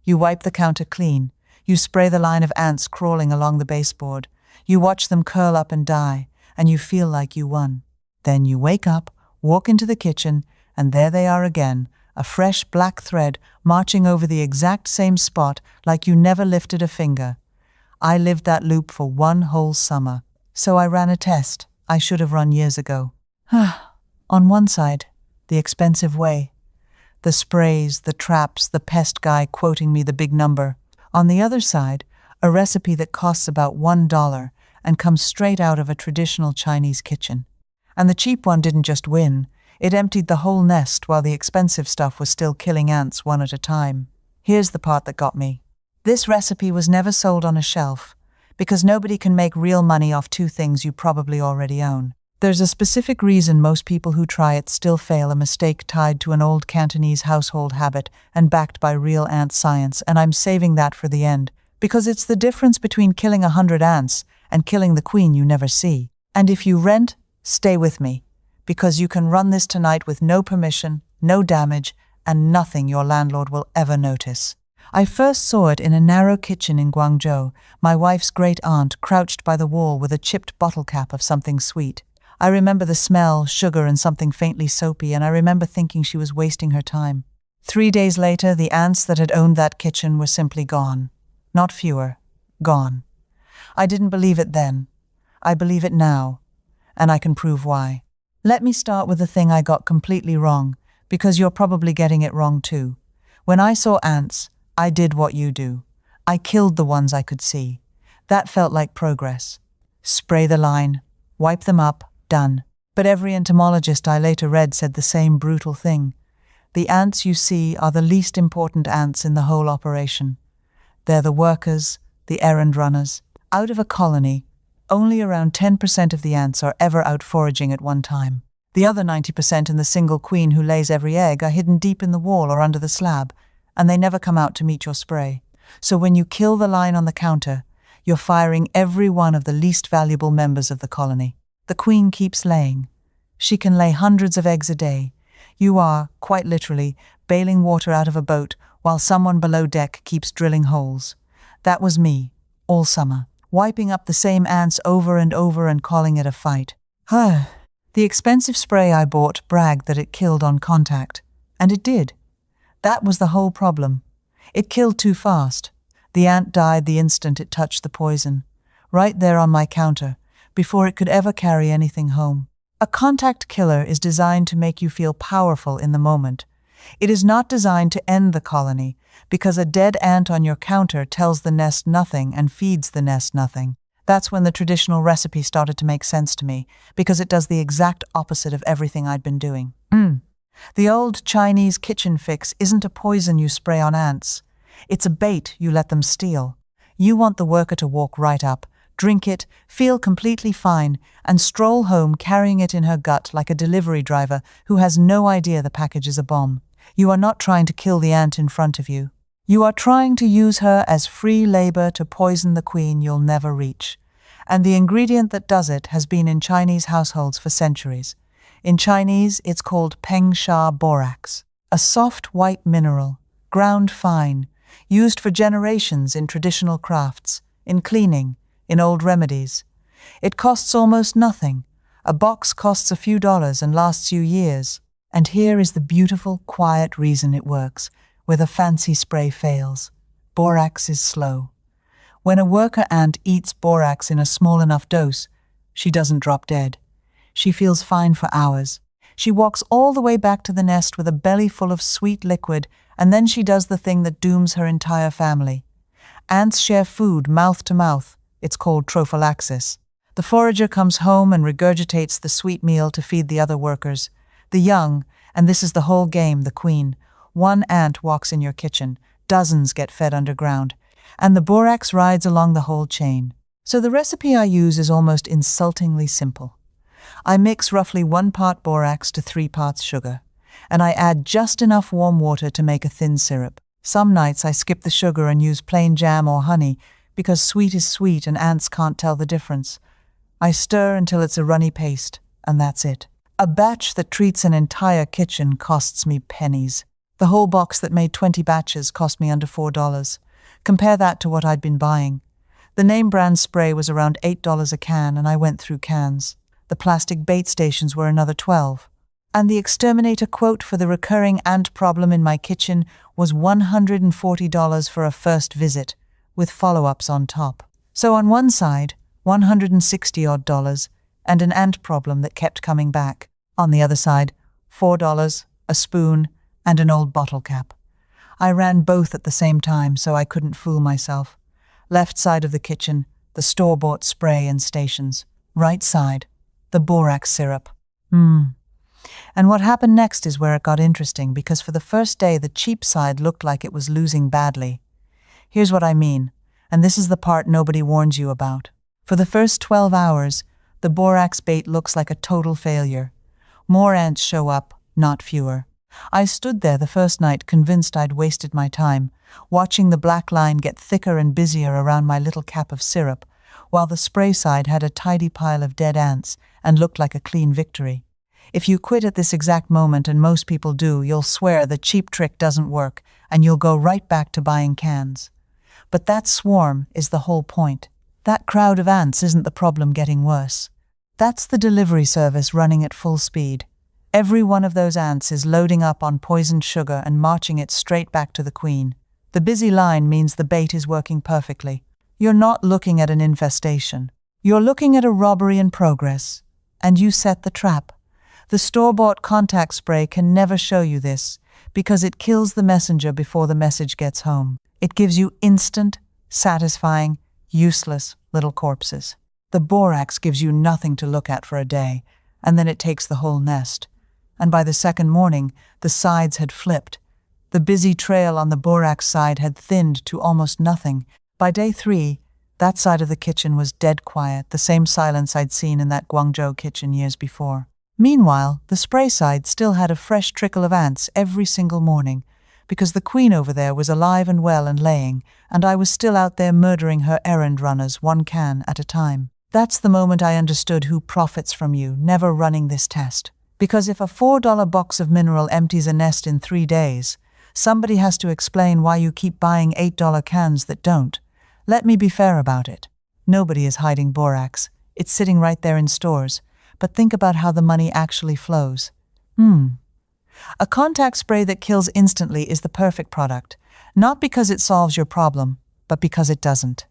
You wipe the counter clean. You spray the line of ants crawling along the baseboard. You watch them curl up and die, and you feel like you won. Then you wake up, walk into the kitchen, and there they are again, a fresh black thread marching over the exact same spot like you never lifted a finger. I lived that loop for one whole summer. So I ran a test I should have run years ago. On one side, the expensive way. The sprays, the traps, the pest guy quoting me the big number. On the other side, a recipe that costs about $1 and comes straight out of a traditional Chinese kitchen. And the cheap one didn't just win, it emptied the whole nest while the expensive stuff was still killing ants one at a time. Here's the part that got me. This recipe was never sold on a shelf, because nobody can make real money off two things you probably already own. There's a specific reason most people who try it still fail, a mistake tied to an old Cantonese household habit and backed by real ant science, and I'm saving that for the end, because it's the difference between killing 100 ants and killing the queen you never see. And if you rent, stay with me, because you can run this tonight with no permission, no damage, and nothing your landlord will ever notice. I first saw it in a narrow kitchen in Guangzhou, my wife's great aunt crouched by the wall with a chipped bottle cap of something sweet. I remember the smell, sugar and something faintly soapy, and I remember thinking she was wasting her time. 3 days later, the ants that had owned that kitchen were simply gone. Not fewer, gone. I didn't believe it then. I believe it now, and I can prove why. Let me start with the thing I got completely wrong, because you're probably getting it wrong too. When I saw ants, I did what you do. I killed the ones I could see. That felt like progress. Spray the line, wipe them up, done. But every entomologist I later read said the same brutal thing. The ants you see are the least important ants in the whole operation. They're the workers, the errand runners. Out of a colony, only around 10% of the ants are ever out foraging at one time. The other 90% in the single queen who lays every egg are hidden deep in the wall or under the slab, and they never come out to meet your spray. So when you kill the line on the counter, you're firing every one of the least valuable members of the colony. The queen keeps laying. She can lay hundreds of eggs a day. You are, quite literally, bailing water out of a boat while someone below deck keeps drilling holes. That was me, all summer, wiping up the same ants over and over and calling it a fight. The expensive spray I bought bragged that it killed on contact. And it did. That was the whole problem. It killed too fast. The ant died the instant it touched the poison, right there on my counter, before it could ever carry anything home. A contact killer is designed to make you feel powerful in the moment. It is not designed to end the colony, because a dead ant on your counter tells the nest nothing and feeds the nest nothing. That's when the traditional recipe started to make sense to me, because it does the exact opposite of everything I'd been doing. The old Chinese kitchen fix isn't a poison you spray on ants. It's a bait you let them steal. You want the worker to walk right up, drink it, feel completely fine, and stroll home carrying it in her gut like a delivery driver who has no idea the package is a bomb. You are not trying to kill the ant in front of you. You are trying to use her as free labor to poison the queen you'll never reach. And the ingredient that does it has been in Chinese households for centuries. In Chinese, it's called peng borax, a soft white mineral, ground fine, used for generations in traditional crafts, in cleaning, in old remedies. It costs almost nothing. A box costs a few dollars and lasts you years. And here is the beautiful, quiet reason it works, where the fancy spray fails. Borax is slow. When a worker ant eats borax in a small enough dose, she doesn't drop dead. She feels fine for hours. She walks all the way back to the nest with a belly full of sweet liquid, and then she does the thing that dooms her entire family. Ants share food mouth to mouth. It's called trophallaxis. The forager comes home and regurgitates the sweet meal to feed the other workers. The young, and this is the whole game, the queen. One ant walks in your kitchen, dozens get fed underground, and the borax rides along the whole chain. So the recipe I use is almost insultingly simple. I mix roughly 1 part borax to 3 parts sugar, and I add just enough warm water to make a thin syrup. Some nights I skip the sugar and use plain jam or honey, because sweet is sweet and ants can't tell the difference. I stir until it's a runny paste, and that's it. A batch that treats an entire kitchen costs me pennies. The whole box that made 20 batches cost me under $4. Compare that to what I'd been buying. The name brand spray was around $8 a can, and I went through cans. The plastic bait stations were another $12. And the exterminator quote for the recurring ant problem in my kitchen was $140 for a first visit, with follow-ups on top. So on one side, $160 and an ant problem that kept coming back. On the other side, $4, a spoon, and an old bottle cap. I ran both at the same time, so I couldn't fool myself. Left side of the kitchen, the store-bought spray and stations. Right side, the borax syrup. And what happened next is where it got interesting, because for the first day the cheap side looked like it was losing badly. Here's what I mean, and this is the part nobody warns you about. For the first 12 hours, the borax bait looks like a total failure. More ants show up, not fewer. I stood there the first night convinced I'd wasted my time, watching the black line get thicker and busier around my little cap of syrup, while the spray side had a tidy pile of dead ants and looked like a clean victory. If you quit at this exact moment, and most people do, you'll swear the cheap trick doesn't work, and you'll go right back to buying cans. But that swarm is the whole point. That crowd of ants isn't the problem getting worse. That's the delivery service running at full speed. Every one of those ants is loading up on poisoned sugar and marching it straight back to the queen. The busy line means the bait is working perfectly. You're not looking at an infestation. You're looking at a robbery in progress. And you set the trap. The store-bought contact spray can never show you this, because it kills the messenger before the message gets home. It gives you instant, satisfying, useless little corpses. The borax gives you nothing to look at for a day, and then it takes the whole nest. And by the second morning, the sides had flipped. The busy trail on the borax side had thinned to almost nothing. By day 3, that side of the kitchen was dead quiet, the same silence I'd seen in that Guangzhou kitchen years before. Meanwhile, the spray side still had a fresh trickle of ants every single morning, because the queen over there was alive and well and laying, and I was still out there murdering her errand runners one can at a time. That's the moment I understood who profits from you never running this test. Because if a $4 box of mineral empties a nest in 3 days, somebody has to explain why you keep buying $8 cans that don't. Let me be fair about it. Nobody is hiding borax. It's sitting right there in stores. But think about how the money actually flows. A contact spray that kills instantly is the perfect product, not because it solves your problem, but because it doesn't.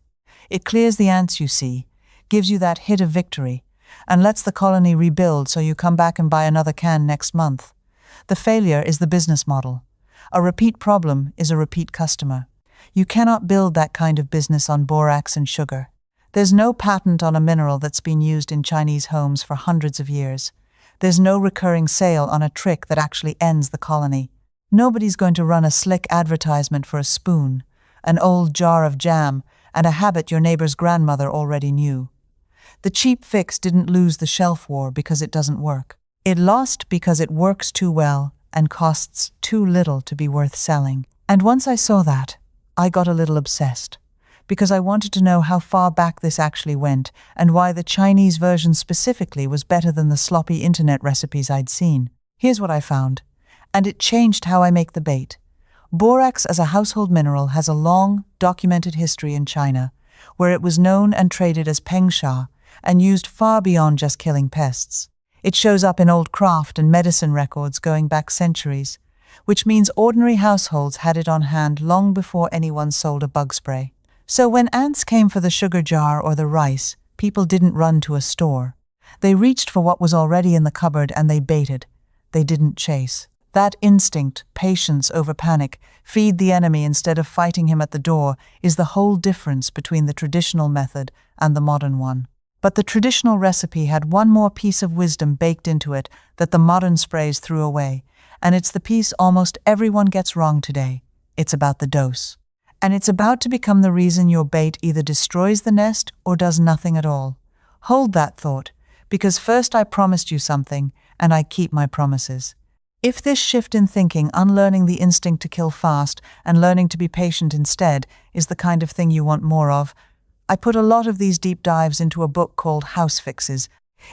It clears the ants you see, gives you that hit of victory, and lets the colony rebuild so you come back and buy another can next month. The failure is the business model. A repeat problem is a repeat customer. You cannot build that kind of business on borax and sugar. There's no patent on a mineral that's been used in Chinese homes for hundreds of years. There's no recurring sale on a trick that actually ends the colony. Nobody's going to run a slick advertisement for a spoon, an old jar of jam, and a habit your neighbor's grandmother already knew. The cheap fix didn't lose the shelf war because it doesn't work. It lost because it works too well and costs too little to be worth selling. And once I saw that, I got a little obsessed, because I wanted to know how far back this actually went and why the Chinese version specifically was better than the sloppy internet recipes I'd seen. Here's what I found, and it changed how I make the bait. Borax as a household mineral has a long, documented history in China, where it was known and traded as peng and used far beyond just killing pests. It shows up in old craft and medicine records going back centuries, which means ordinary households had it on hand long before anyone sold a bug spray. So when ants came for the sugar jar or the rice, people didn't run to a store. They reached for what was already in the cupboard and they baited. They didn't chase. That instinct, patience over panic, feed the enemy instead of fighting him at the door, is the whole difference between the traditional method and the modern one. But the traditional recipe had one more piece of wisdom baked into it that the modern sprays threw away, and it's the piece almost everyone gets wrong today. It's about the dose. And it's about to become the reason your bait either destroys the nest or does nothing at all. Hold that thought, because first I promised you something, and I keep my promises. If this shift in thinking, unlearning the instinct to kill fast and learning to be patient instead, is the kind of thing you want more of, I put a lot of these deep dives into a book called House Fixes.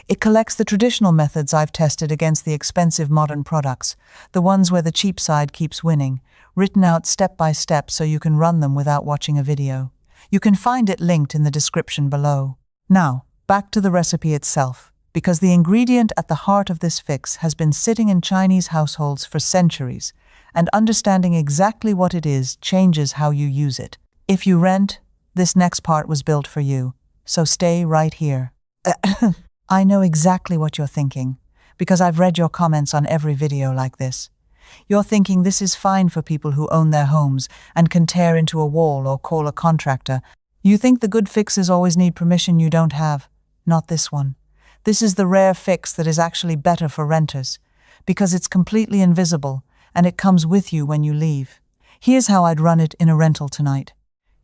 It collects the traditional methods I've tested against the expensive modern products, the ones where the cheap side keeps winning, written out step by step so you can run them without watching a video. You can find it linked in the description below. Now, back to the recipe itself, because the ingredient at the heart of this fix has been sitting in Chinese households for centuries, and understanding exactly what it is changes how you use it. If you rent, this next part was built for you, so stay right here. I know exactly what you're thinking, because I've read your comments on every video like this. You're thinking this is fine for people who own their homes and can tear into a wall or call a contractor. You think the good fixes always need permission you don't have. Not this one. This is the rare fix that is actually better for renters, because it's completely invisible and it comes with you when you leave. Here's how I'd run it in a rental tonight.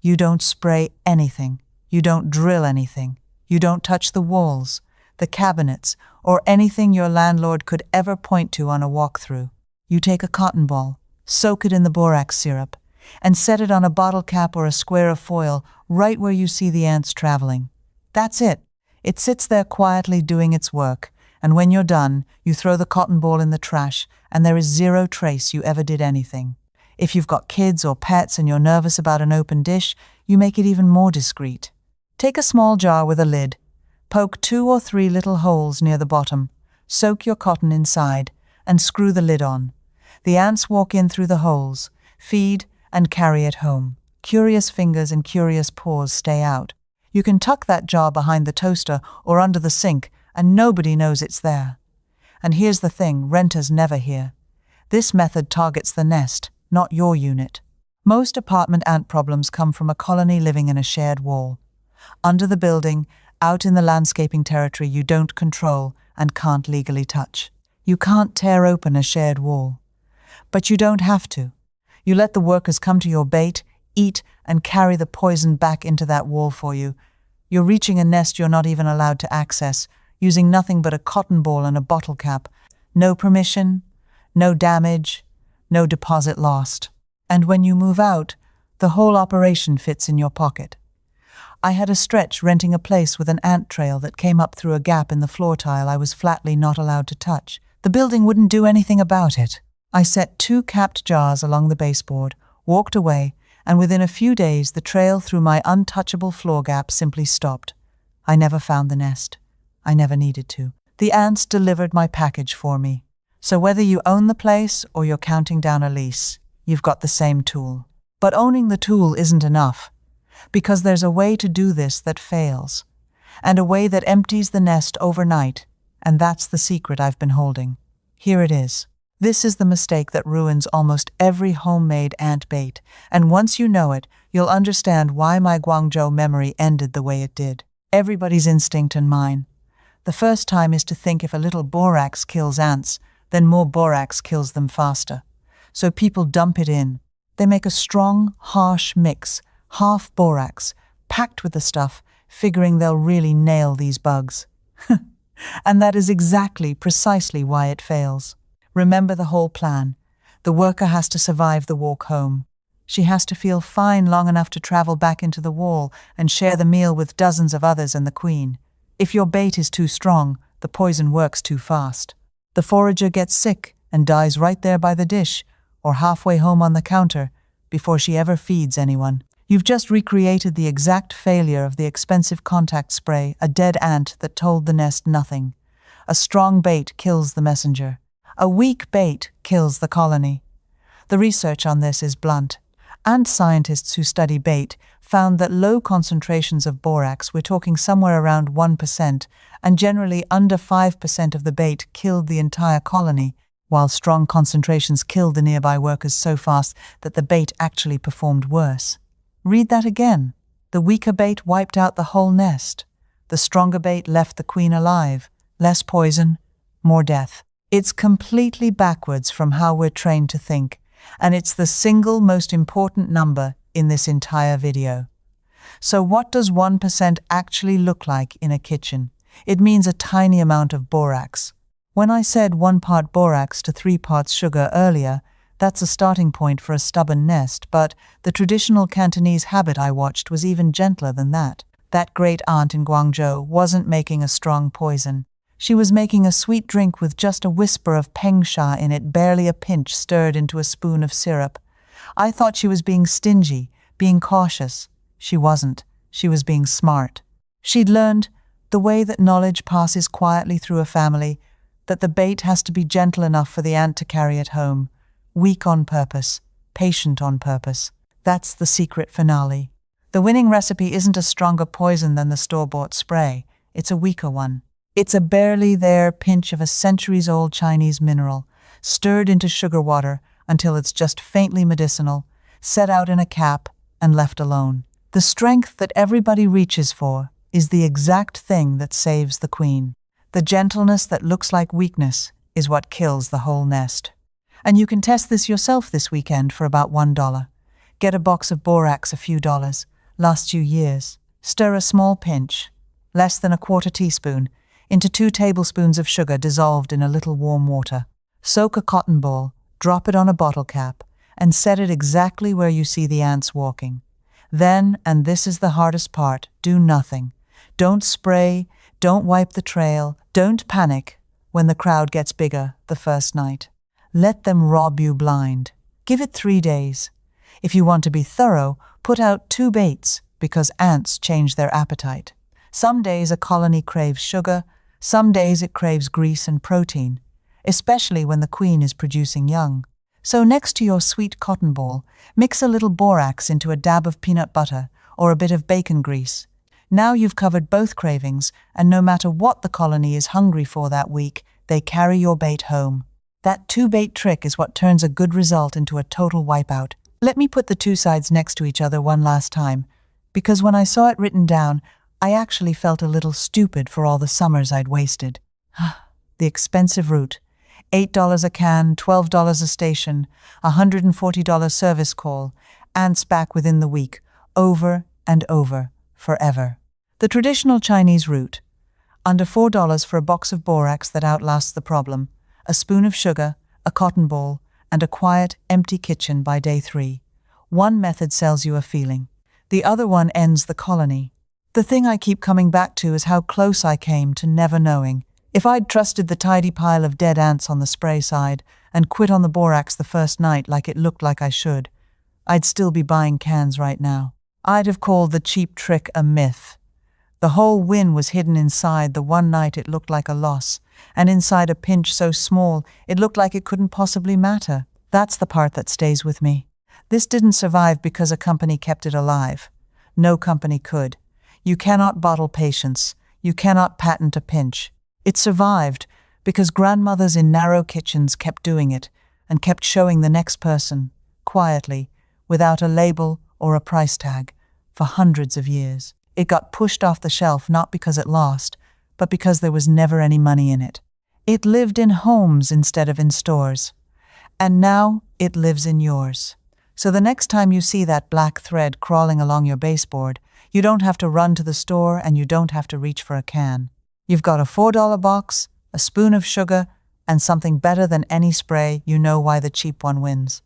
You don't spray anything. You don't drill anything. You don't touch the walls, the cabinets, or anything your landlord could ever point to on a walkthrough. You take a cotton ball, soak it in the borax syrup, and set it on a bottle cap or a square of foil right where you see the ants traveling. That's it. It sits there quietly doing its work, and when you're done, you throw the cotton ball in the trash, and there is zero trace you ever did anything. If you've got kids or pets and you're nervous about an open dish, you make it even more discreet. Take a small jar with a lid. Poke 2 or 3 little holes near the bottom, soak your cotton inside, and screw the lid on. The ants walk in through the holes, feed, and carry it home. Curious fingers and curious paws stay out. You can tuck that jar behind the toaster or under the sink, and nobody knows it's there. And here's the thing renters never hear. This method targets the nest, not your unit. Most apartment ant problems come from a colony living in a shared wall. Under the building, out in the landscaping territory you don't control and can't legally touch. You can't tear open a shared wall. But you don't have to. You let the workers come to your bait, eat, and carry the poison back into that wall for you. You're reaching a nest you're not even allowed to access, using nothing but a cotton ball and a bottle cap. No permission, no damage, no deposit lost. And when you move out, the whole operation fits in your pocket. I had a stretch renting a place with an ant trail that came up through a gap in the floor tile I was flatly not allowed to touch. The building wouldn't do anything about it. I set 2 capped jars along the baseboard, walked away, and within a few days the trail through my untouchable floor gap simply stopped. I never found the nest. I never needed to. The ants delivered my package for me. So whether you own the place or you're counting down a lease, you've got the same tool. But owning the tool isn't enough, because there's a way to do this that fails, and a way that empties the nest overnight, and that's the secret I've been holding. Here it is. This is the mistake that ruins almost every homemade ant bait, and once you know it, you'll understand why my Guangzhou memory ended the way it did. Everybody's instinct and mine. The first time is to think if a little borax kills ants, then more borax kills them faster. So people dump it in. They make a strong, harsh mix, half borax, packed with the stuff, figuring they'll really nail these bugs. And that is precisely why it fails. Remember the whole plan. The worker has to survive the walk home. She has to feel fine long enough to travel back into the wall and share the meal with dozens of others and the queen. If your bait is too strong, the poison works too fast. The forager gets sick and dies right there by the dish, or halfway home on the counter, before she ever feeds anyone. You've just recreated the exact failure of the expensive contact spray, a dead ant that told the nest nothing. A strong bait kills the messenger. A weak bait kills the colony. The research on this is blunt. Ant scientists who study bait found that low concentrations of borax, we're talking somewhere around 1%, and generally under 5% of the bait killed the entire colony, while strong concentrations killed the nearby workers so fast that the bait actually performed worse. Read that again. The weaker bait wiped out the whole nest. The stronger bait left the queen alive. Less poison, more death. It's completely backwards from how we're trained to think, and it's the single most important number in this entire video. So what does 1% actually look like in a kitchen? It means a tiny amount of borax. When I said 1 part borax to 3 parts sugar earlier, that's a starting point for a stubborn nest, but the traditional Cantonese habit I watched was even gentler than that. That great aunt in Guangzhou wasn't making a strong poison. She was making a sweet drink with just a whisper of peng sha in it, barely a pinch stirred into a spoon of syrup. I thought she was being stingy, being cautious. She wasn't. She was being smart. She'd learned, the way that knowledge passes quietly through a family, that the bait has to be gentle enough for the ant to carry it home. Weak on purpose, patient on purpose. That's the secret finale. The winning recipe isn't a stronger poison than the store-bought spray. It's a weaker one. It's a barely there pinch of a centuries-old Chinese mineral, stirred into sugar water until it's just faintly medicinal, set out in a cap, and left alone. The strength that everybody reaches for is the exact thing that saves the queen. The gentleness that looks like weakness is what kills the whole nest. And you can test this yourself this weekend for about $1. Get a box of Borax, a few dollars, lasts you years. Stir a small pinch, less than a quarter teaspoon, into 2 tablespoons of sugar dissolved in a little warm water. Soak a cotton ball, drop it on a bottle cap, and set it exactly where you see the ants walking. Then, and this is the hardest part, do nothing. Don't spray, don't wipe the trail, don't panic when the crowd gets bigger the first night. Let them rob you blind. Give it 3 days. If you want to be thorough, put out 2 baits, because ants change their appetite. Some days a colony craves sugar, some days it craves grease and protein, especially when the queen is producing young. So next to your sweet cotton ball, mix a little borax into a dab of peanut butter or a bit of bacon grease. Now you've covered both cravings, and no matter what the colony is hungry for that week, they carry your bait home. That 2-bait trick is what turns a good result into a total wipeout. Let me put the 2 sides next to each other one last time, because when I saw it written down, I actually felt a little stupid for all the summers I'd wasted. The expensive route. $8 a can, $12 a station, $140 service call, ants back within the week, over and over, forever. The traditional Chinese route. Under $4 for a box of borax that outlasts the problem, a spoon of sugar, a cotton ball, and a quiet, empty kitchen by day 3. One method sells you a feeling. The other one ends the colony. The thing I keep coming back to is how close I came to never knowing. If I'd trusted the tidy pile of dead ants on the spray side and quit on the borax the first night like it looked like I should, I'd still be buying cans right now. I'd have called the cheap trick a myth. The whole win was hidden inside the one night it looked like a loss, and inside a pinch so small it looked like it couldn't possibly matter. That's the part that stays with me. This didn't survive because a company kept it alive. No company could. You cannot bottle patience. You cannot patent a pinch. It survived because grandmothers in narrow kitchens kept doing it and kept showing the next person, quietly, without a label or a price tag, for hundreds of years. It got pushed off the shelf not because it lost, but because there was never any money in it. It lived in homes instead of in stores. And now it lives in yours. So the next time you see that black thread crawling along your baseboard, you don't have to run to the store and you don't have to reach for a can. You've got a $4 box, a spoon of sugar, and something better than any spray. You know why the cheap one wins.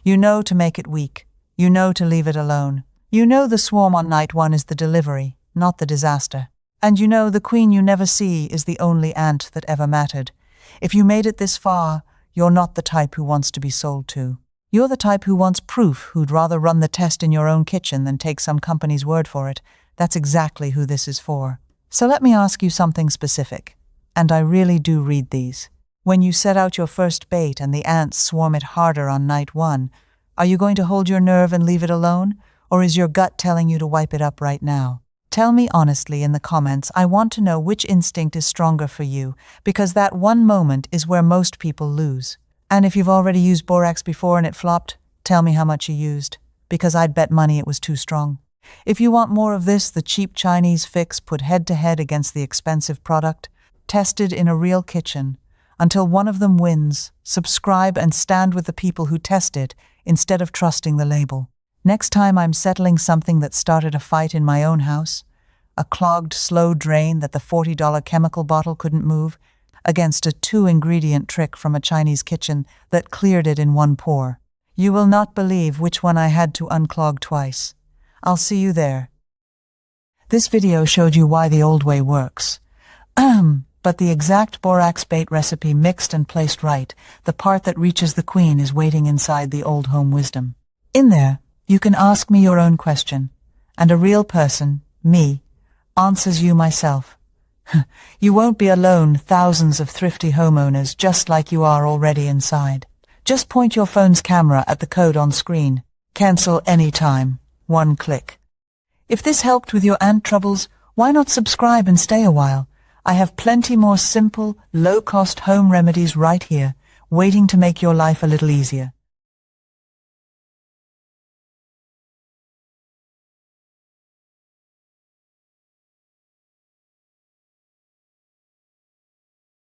You know to make it weak. You know to leave it alone. You know the swarm on night 1 is the delivery, not the disaster. And you know the queen you never see is the only ant that ever mattered. If you made it this far, you're not the type who wants to be sold to. You're the type who wants proof, who'd rather run the test in your own kitchen than take some company's word for it. That's exactly who this is for. So let me ask you something specific, and I really do read these. When you set out your first bait and the ants swarm it harder on night 1, are you going to hold your nerve and leave it alone, or is your gut telling you to wipe it up right now? Tell me honestly in the comments. I want to know which instinct is stronger for you, because that one moment is where most people lose. And if you've already used borax before and it flopped, tell me how much you used, because I'd bet money it was too strong. If you want more of this, the cheap Chinese fix put head-to-head against the expensive product, tested in a real kitchen, until one of them wins, subscribe and stand with the people who test it instead of trusting the label. Next time I'm settling something that started a fight in my own house, a clogged, slow drain that the $40 chemical bottle couldn't move, against a 2-ingredient trick from a Chinese kitchen that cleared it in one pour. You will not believe which one I had to unclog twice. I'll see you there. This video showed you why the old way works. but the exact borax bait recipe mixed and placed right, the part that reaches the queen, is waiting inside the old home wisdom. In there, you can ask me your own question, and a real person, me, answers you myself. You won't be alone, thousands of thrifty homeowners just like you are already inside. Just point your phone's camera at the code on screen. Cancel anytime. One click. If this helped with your ant troubles, why not subscribe and stay a while? I have plenty more simple, low-cost home remedies right here, waiting to make your life a little easier.